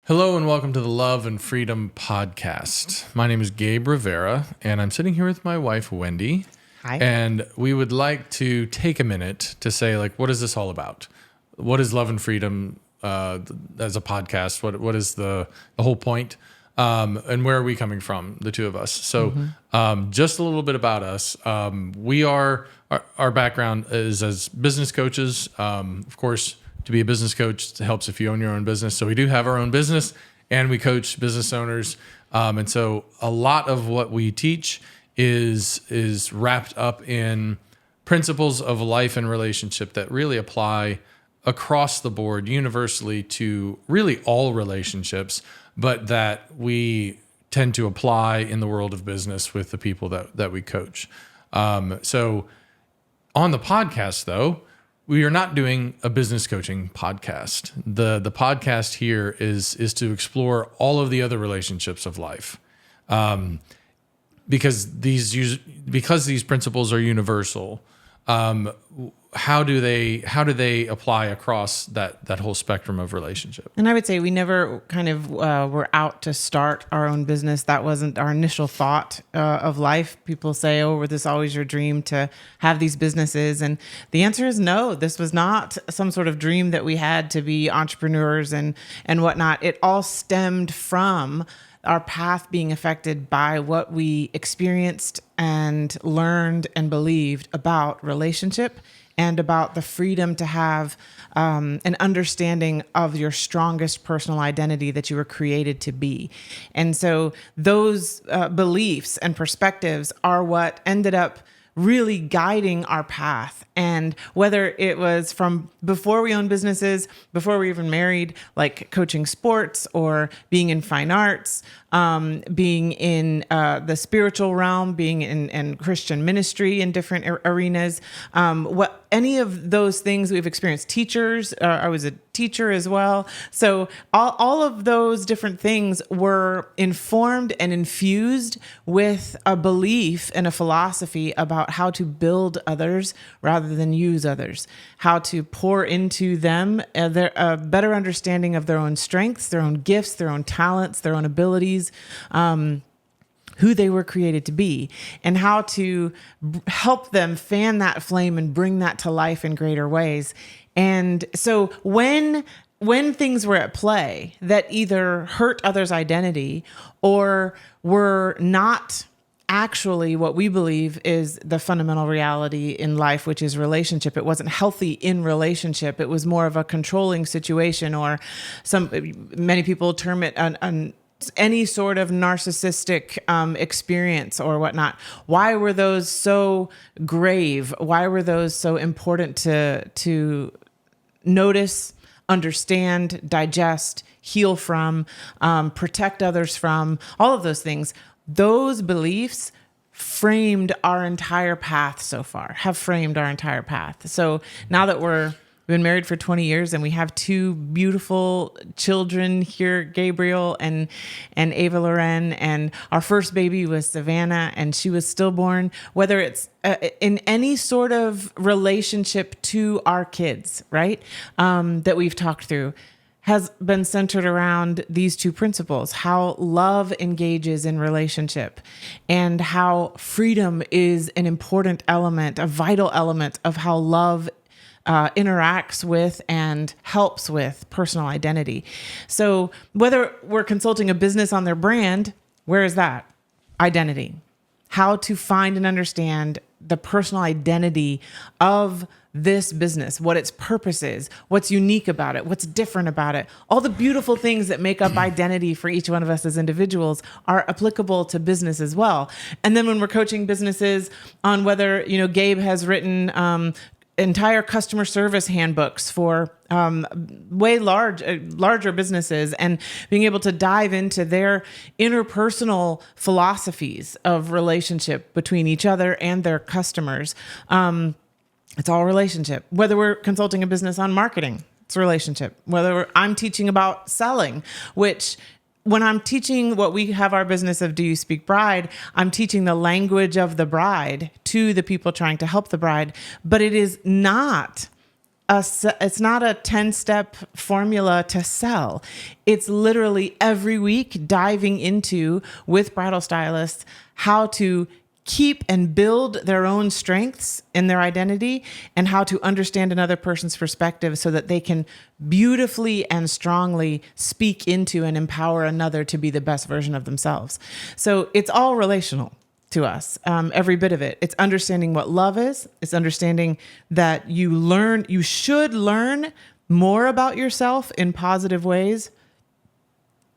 Hello and welcome to the Love and Freedom Podcast. My name is Gabe Rivera, and I'm sitting here with my wife, Wendy. Hi. And we would like to take a minute to say, what is this all about? What is Love and Freedom as a podcast? What is the whole point? And where are we coming from, the two of us? So just a little bit about us. Our background is as business coaches. Of course, to be a business coach, it helps if you own your own business. So we do have our own business, and we coach business owners. And so a lot of what we teach is wrapped up in principles of life and relationship that really apply across the board, universally, to really all relationships, but that we tend to apply in the world of business with the people that we coach. So on the podcast, though, we are not doing a business coaching podcast. The podcast here is to explore all of the other relationships of life, because these principles are universal. How do they apply across that whole spectrum of relationship? And I would say we never were out to start our own business. That wasn't our initial thought of life. People say, "Oh, were this always your dream to have these businesses?" And the answer is no. This was not some sort of dream that we had to be entrepreneurs and whatnot. It all stemmed from our path being affected by what we experienced and learned and believed about relationship and about the freedom to have an understanding of your strongest personal identity that you were created to be. And so those beliefs and perspectives are what ended up really guiding our path. And whether it was from before we owned businesses, before we were even married, like coaching sports or being in fine arts, being in the spiritual realm, being in Christian ministry in different arenas, any of those things we've experienced. Teachers, I was a teacher as well. So all of those different things were informed and infused with a belief and a philosophy about how to build others rather than use others, how to pour into them a better understanding of their own strengths, their own gifts, their own talents, their own abilities, who they were created to be, and how to help them fan that flame and bring that to life in greater ways. And so when things were at play that either hurt others' identity or were not actually what we believe is the fundamental reality in life, which is relationship. It wasn't healthy in relationship. It was more of a controlling situation, or many people term it any sort of narcissistic experience or whatnot. Why were those so grave? Why were those so important to notice, understand, digest, heal from, protect others from? All of those things. Those beliefs framed our entire path so far, have framed our entire path. So now that we've been married for 20 years and we have two beautiful children here, Gabriel and Ava Loren, and our first baby was Savannah, and she was stillborn. Whether it's in any sort of relationship to our kids, right, that we've talked through, has been centered around these two principles: how love engages in relationship and how freedom is an important element, a vital element of how love interacts with and helps with personal identity. So whether we're consulting a business on their brand, where is that? Identity. How to find and understand the personal identity of this business, what its purpose is, what's unique about it, what's different about it. All the beautiful things that make up identity for each one of us as individuals are applicable to business as well. And then when we're coaching businesses on whether, Gabe has written entire customer service handbooks for larger businesses, and being able to dive into their interpersonal philosophies of relationship between each other and their customers. It's all relationship. Whether we're consulting a business on marketing, it's a relationship. I'm teaching about selling, which when I'm teaching what we have our business of Do You Speak Bride, I'm teaching the language of the bride to the people trying to help the bride, but it is not it's not a 10-step formula to sell. It's literally every week diving into, with bridal stylists, how to keep and build their own strengths in their identity and how to understand another person's perspective so that they can beautifully and strongly speak into and empower another to be the best version of themselves. So it's all relational to us, every bit of it. It's understanding what love is. It's understanding that you should learn more about yourself in positive ways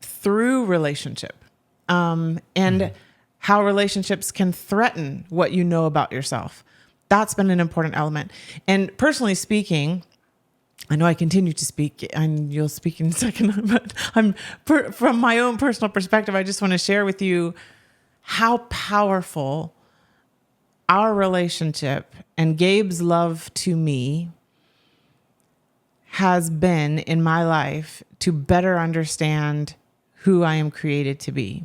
through relationship, and how relationships can threaten what you know about yourself. That's been an important element. And personally speaking, I know I continue to speak, and you'll speak in a second, but from my own personal perspective, I just want to share with you how powerful our relationship and Gabe's love to me has been in my life to better understand who I am created to be.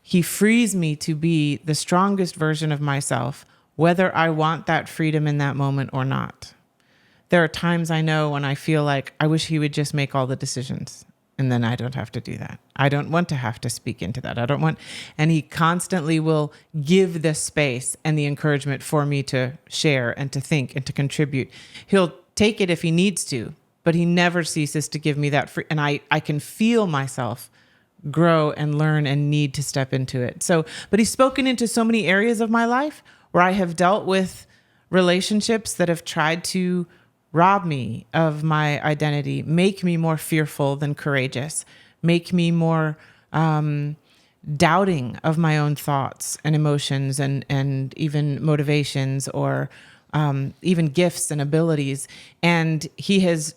He frees me to be the strongest version of myself, whether I want that freedom in that moment or not. There are times I know when I feel like I wish he would just make all the decisions. And then I don't have to do that. I don't want to have to speak into that. And he constantly will give the space and the encouragement for me to share and to think and to contribute. He'll take it if he needs to, but he never ceases to give me that free. And I can feel myself grow and learn and need to step into it. So, but he's spoken into so many areas of my life where I have dealt with relationships that have tried to rob me of my identity, make me more fearful than courageous, make me more doubting of my own thoughts and emotions and even motivations or even gifts and abilities. And he has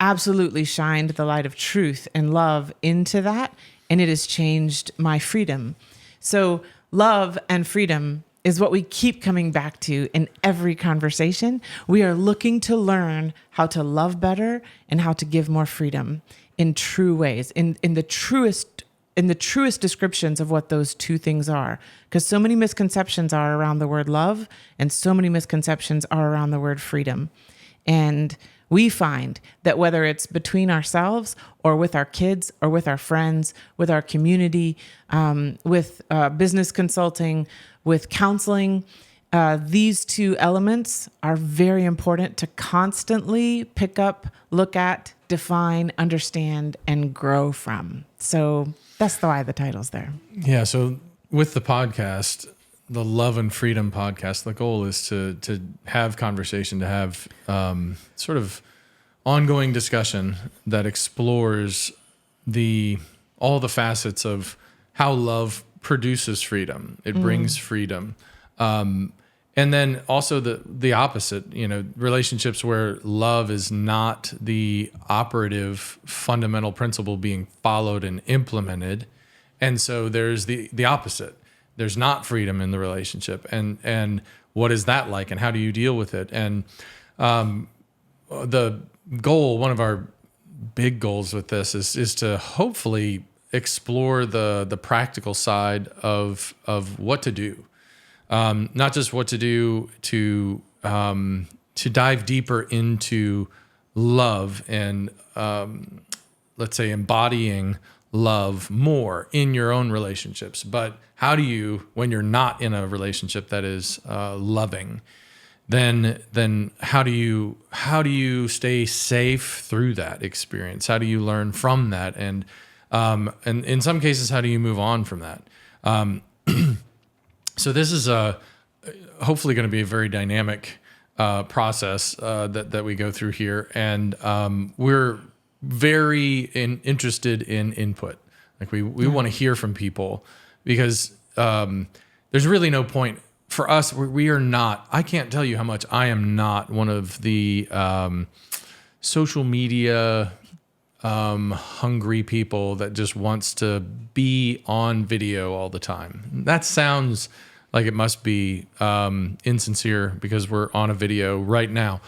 absolutely shined the light of truth and love into that, and it has changed my freedom. So love and freedom is what we keep coming back to in every conversation. We are looking to learn how to love better and how to give more freedom in true ways, in the truest descriptions of what those two things are. Because so many misconceptions are around the word love, and so many misconceptions are around the word freedom. And we find that whether it's between ourselves or with our kids or with our friends, with our community, with business consulting, with counseling, these two elements are very important to constantly pick up, look at, define, understand, and grow from. So that's why the title's there. Yeah. So with the podcast, the Love and Freedom podcast, the goal is to have conversation, to have sort of ongoing discussion that explores all the facets of how love produces freedom. It brings freedom. And then also the opposite, relationships where love is not the operative fundamental principle being followed and implemented. And so there's the opposite. There's not freedom in the relationship. And what is that like? And how do you deal with it? And the goal, one of our big goals with this is to hopefully explore the practical side of what to do. Not just what to do to dive deeper into love and let's say embodying love more in your own relationships, but how do you, when you're not in a relationship that is loving, then how do you stay safe through that experience? How do you learn from that? And in some cases, how do you move on from that? So this is hopefully going to be a very dynamic process that we go through here, and we're very interested in input. Like we want to hear from people because there's really no point for us. We are not. I can't tell you how much I am not one of the social media hungry people that just wants to be on video all the time. That sounds like it must be insincere because we're on a video right now.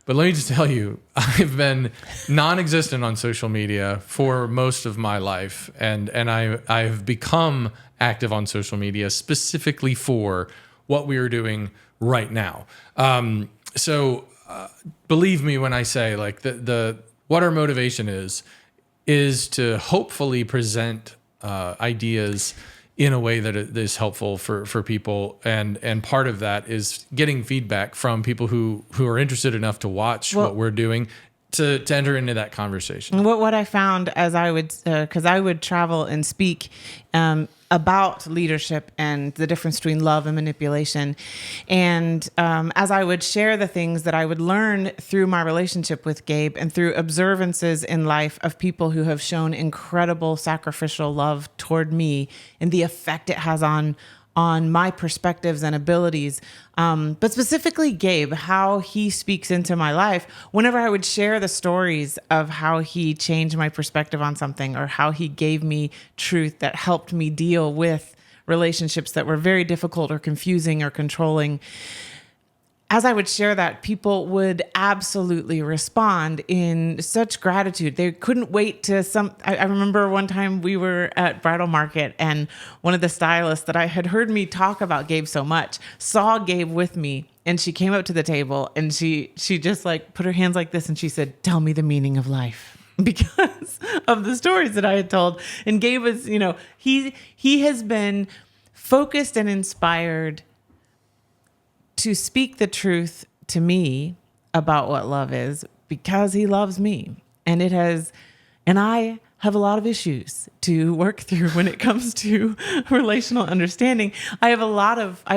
But let me just tell you, I've been non-existent on social media for most of my life, and I've become active on social media specifically for what we are doing right now. So believe me when I say like the what our motivation is to hopefully present ideas in a way that is helpful for people, and part of that is getting feedback from people who are interested enough to watch what we're doing, to enter into that conversation. What I found as I would, because I would travel and speak about leadership and the difference between love and manipulation. And as I would share the things that I would learn through my relationship with Gabe and through observances in life of people who have shown incredible sacrificial love toward me and the effect it has on my perspectives and abilities, but specifically Gabe, how he speaks into my life. Whenever I would share the stories of how he changed my perspective on something, or how he gave me truth that helped me deal with relationships that were very difficult or confusing or controlling, as I would share that, people would absolutely respond in such gratitude. They couldn't wait to I remember one time we were at Bridal Market, and one of the stylists that I had heard me talk about Gabe so much saw Gabe with me, and she came up to the table and she just like put her hands like this and she said, "Tell me the meaning of life." Because of the stories that I had told. And Gabe was, he has been focused and inspired to speak the truth to me about what love is, because he loves me. And I have a lot of issues to work through when it comes to relational understanding. I have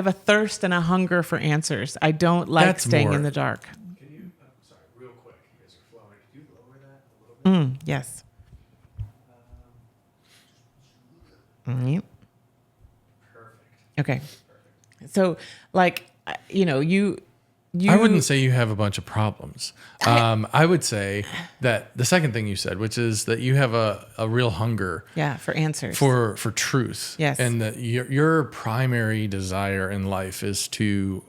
a thirst and a hunger for answers. I don't like staying in the dark. Can you, sorry, real quick, you guys are flowing. Could you lower that a little bit? Yes. Yep. Perfect. Okay. So like, you I wouldn't say you have a bunch of problems. I would say that the second thing you said, which is that you have a real hunger, for answers, for truth. Yes. And that your primary desire in life is to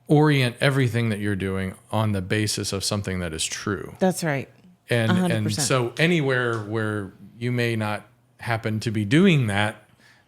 orient everything that you're doing on the basis of something that is true. That's right. And 100%. And so anywhere where you may not happen to be doing that,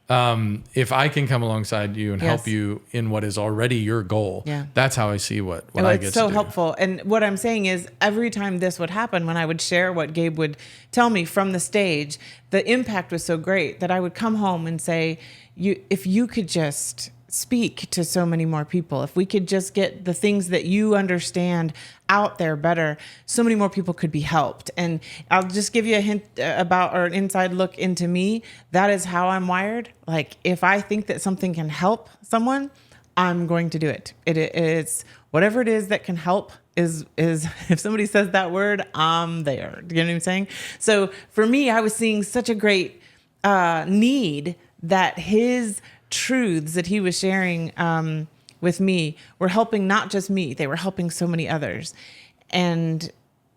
if I can come alongside you and help you in what is already your goal, that's how I see what I get to do. It's so helpful. And what I'm saying is, every time this would happen, when I would share what Gabe would tell me from the stage, the impact was so great that I would come home and say, if you could just speak to so many more people, if we could just get the things that you understand out there better, so many more people could be helped. And I'll just give you a hint about, or an inside look into me. That is how I'm wired. Like, if I think that something can help someone, I'm going to do it. It's whatever it is that can help is if somebody says that word, I'm there. Do you know what I'm saying? So for me, I was seeing such a great need that his truths that he was sharing with me were helping not just me, they were helping so many others. And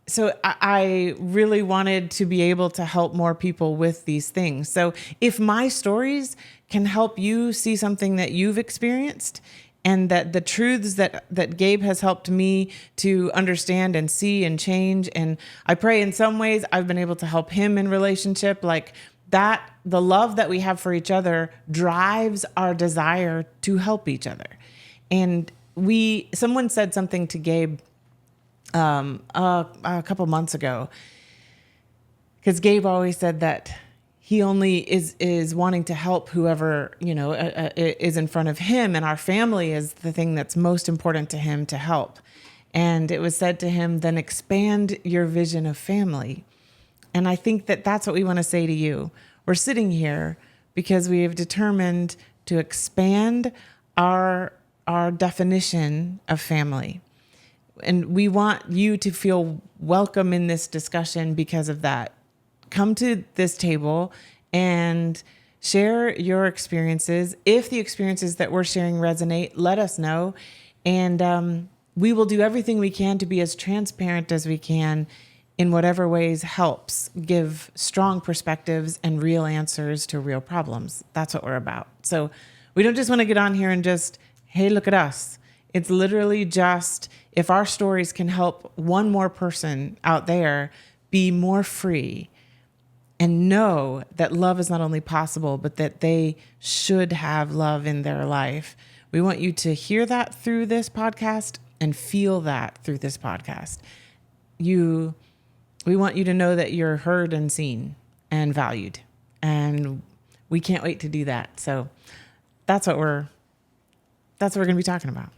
so I really wanted to be able to help more people with these things. So if my stories can help you see something that you've experienced, and that the truths that Gabe has helped me to understand and see and change, and I pray in some ways I've been able to help him in relationship, like that, the love that we have for each other drives our desire to help each other. And someone said something to Gabe a couple months ago, because Gabe always said that he only is wanting to help whoever is in front of him, and our family is the thing that's most important to him to help. And it was said to him, then expand your vision of family. And I think that that's what we want to say to you. We're sitting here because we have determined to expand our definition of family. And we want you to feel welcome in this discussion because of that. Come to this table and share your experiences. If the experiences that we're sharing resonate, let us know. And we will do everything we can to be as transparent as we can in whatever ways helps give strong perspectives and real answers to real problems. That's what we're about. So we don't just want to get on here and just, hey, look at us. It's literally just, if our stories can help one more person out there be more free and know that love is not only possible, but that they should have love in their life, We want you to hear that through this podcast and feel that through this podcast. We want you to know that you're heard and seen and valued. And we can't wait to do that. So that's what we're going to be talking about.